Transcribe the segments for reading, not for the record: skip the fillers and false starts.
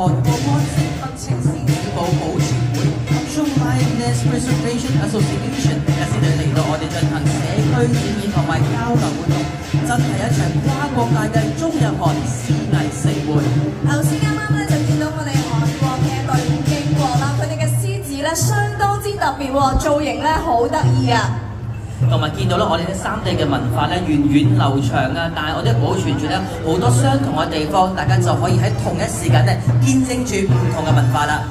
國安城北青獅子舞保存會 Cultural Liveness Preservation Association 今日先嚟到我哋進行社區展演同埋交流活動，真係一場跨國界嘅中日韓詩藝盛會。頭先啱啱咧就見到我哋韓國嘅隊伍經過啦，佢哋嘅獅子咧相當之特別喎，造型咧好得意啊！同埋見到咧，我哋嘅三地嘅文化咧源遠流長啊，但係我哋保存住咧好多相同嘅地方，大家就可以喺同一時間咧見證住唔同嘅文化啦。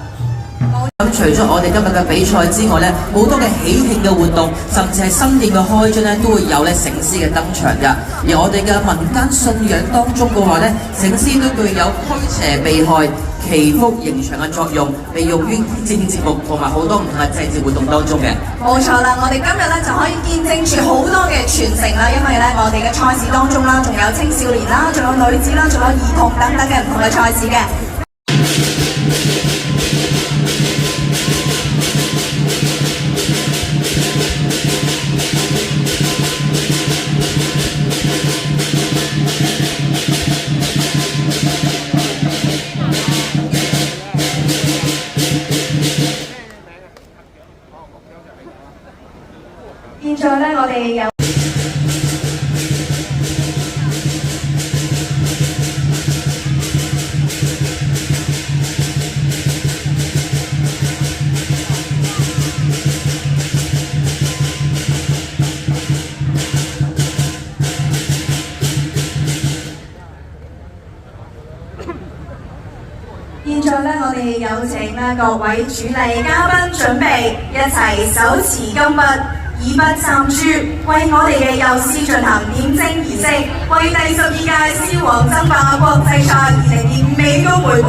咁除咗我哋今日嘅比賽之外咧，好多嘅喜慶嘅活動，甚至係新店嘅開張咧，都會有咧醒獅嘅登場㗎。而我哋嘅民間信仰當中嘅話咧，醒獅都具有驅邪避害、祈福迎祥嘅作用，被用於節目同埋好多唔同嘅祭祀活動當中嘅。冇錯啦，我哋今日咧就可以見證住好多嘅傳承啦，因為咧我哋嘅賽事當中啦，仲有青少年啦，仲有女子啦，仲有兒童等等嘅唔同嘅賽事嘅。現在咧，我哋有我哋有請各位主禮嘉賓準備一齊手持金筆。以筆站書，為我哋嘅幼獅進行點睛儀式，為第12屆獅王爭霸國際賽2025美高梅杯